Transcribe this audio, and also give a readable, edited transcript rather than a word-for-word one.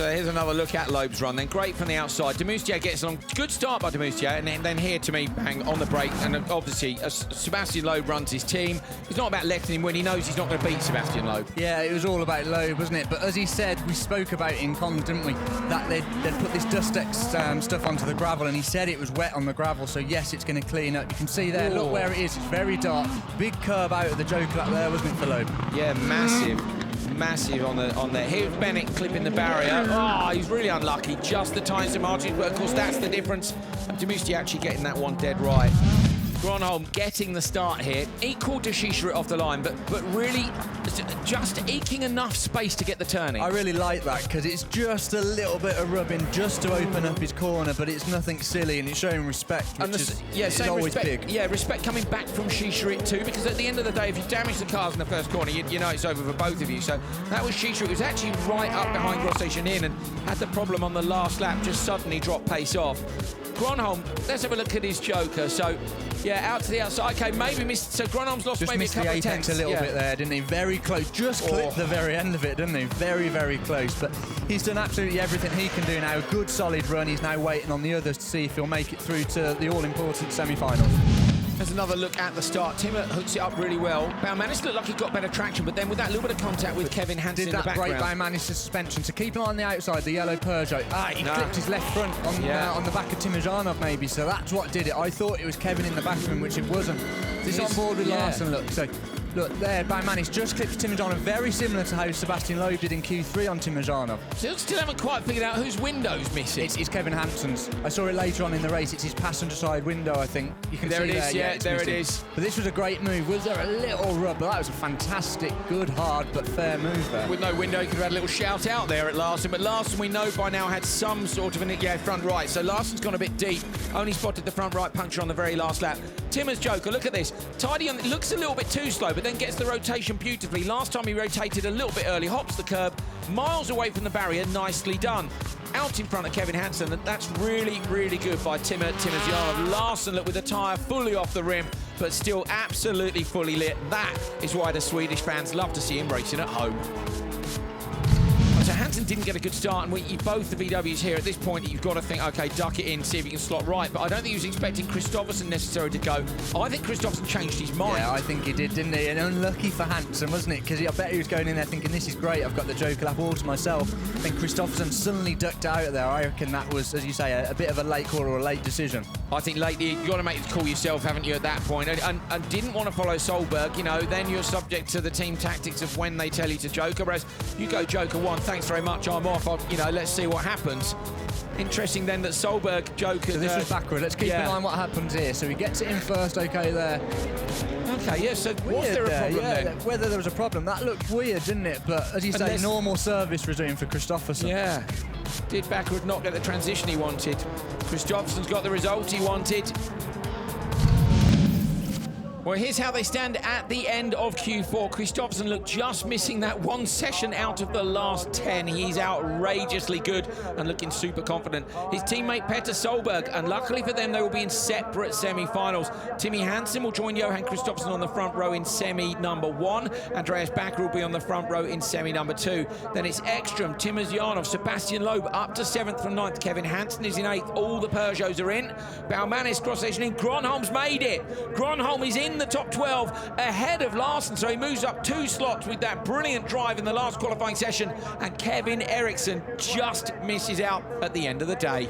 So here's another look at Loeb's run then. Great from the outside. Demoustier gets along. Good start by Demoustier, and then here to me, bang, on the break. And obviously, as Sebastian Loeb runs his team, it's not about letting him win. He knows he's not going to beat Sebastian Loeb. Yeah, it was all about Loeb, wasn't it? But as he said, we spoke about in Cons, didn't we? That they'd put this Dust-X stuff onto the gravel, and he said it was wet on the gravel, so yes, it's going to clean up. You can see there, look where it is. It's very dark. Big curve out of the Joker up there, wasn't it, for Loeb? Yeah, massive on there. Here's Bennett clipping the barrier. Oh, he's really unlucky. Just the times to margin, but of course that's the difference. Demoustier actually getting that one dead right. Gronholm getting the start here, equal to Shishirit off the line, but really just eking enough space to get the turning. I really like that because it's just a little bit of rubbing just to open up his corner, but it's nothing silly and it's showing respect, which is always respect, big. Yeah, respect coming back from Shishirit too, because at the end of the day, if you damage the cars in the first corner, you know it's over for both of you. So that was Shishirit, who was actually right up behind Gross Station Inn and had the problem on the last lap, just suddenly dropped pace off. Gronholm, let's have a look at his Joker. So, yeah, out to the outside. Okay, maybe missed. So Gronholm's lost just maybe missed a couple the of apex tenths. a little bit there, didn't he? Very close. Just clipped the very end of it, didn't he? Very, very close. But he's done absolutely everything he can do now. Good, solid run. He's now waiting on the others to see if he'll make it through to the all-important semi-finals. There's another look at the start. Timmer hooks it up really well. Baumanis looked like he got better traction, but then with that little bit of contact with Kevin Hansen in the background. Did that great Baumanis' suspension. So keep him on the outside, the yellow Peugeot. He clipped his left front on the back of Timojanov maybe, so that's what did it. I thought it was Kevin in the back of him, which it wasn't. This on board with Larson, look. So look there, Baumanis just clips Timojanov, very similar to how Sebastian Loeb did in Q3 on Timojanov. Still haven't quite figured out whose window's missing. It's Kevin Hansen's. I saw it later on in the race. It's his passenger side window, I think. You can there see it is, there. yeah, there it is. But this was a great move. Was there a little rub? But that was a fantastic, good, hard, but fair move there. With no window, you could have had a little shout out there at Larson, but Larson, we know by now, had some sort of front right. So Larson's gone a bit deep. Only spotted the front right puncture on the very last lap. Timmer's Joker, look at this. Tidy on, looks a little bit too slow, but then gets the rotation beautifully. Last time he rotated a little bit early, hops the curb, miles away from the barrier, nicely done. Out in front of Kevin Hansen, and that's really, really good by Timojanov. Larson, look, with the tyre fully off the rim, but still absolutely fully lit. That is why the Swedish fans love to see him racing at home. So Hansen didn't get a good start, and both the VWs here at this point, you've got to think, okay, duck it in, see if he can slot right. But I don't think he was expecting Kristoffersen necessarily to go. I think Kristoffersen changed his mind. Yeah, I think he did, didn't he? And unlucky for Hansen, wasn't it? Because I bet he was going in there thinking, this is great, I've got the Joker lap all to myself. Then Kristoffersen suddenly ducked out of there. I reckon that was, as you say, a bit of a late call or a late decision. I think late, you've got to make the call yourself, haven't you, at that point? And didn't want to follow Solberg, you know, then you're subject to the team tactics of when they tell you to Joker. Whereas you go Joker 1, thanks very much, I'm off. Let's see what happens. Interesting then that Solberg, Joker... So this was backward. Let's keep in mind what happens here. So he gets it in first, okay, there. Okay, yeah, so was there a problem then? Whether there was a problem, that looked weird, didn't it? But as you say, normal service resume for Kristoffersen. Yeah, did backward not get the transition he wanted. Kristoffersen's got the result he wanted. Well, here's how they stand at the end of Q4. Kristoffersen looked just missing that one session out of the last 10. He's outrageously good and looking super confident. His teammate Petter Solberg, and luckily for them, they will be in separate semi-finals. Timmy Hansen will join Johan Kristoffersen on the front row in semi number 1. Andreas Backer will be on the front row in semi number 2. Then it's Ekstrom, Timojanov, Sebastian Loeb up to 7th from 9th. Kevin Hansen is in 8th. All the Peugeots are in. Baumanis, Gross Station Inn. Gronholm's made it. Gronholm is in the top 12 ahead of Larson, so he moves up 2 slots with that brilliant drive in the last qualifying session, and Kevin Eriksson just misses out at the end of the day.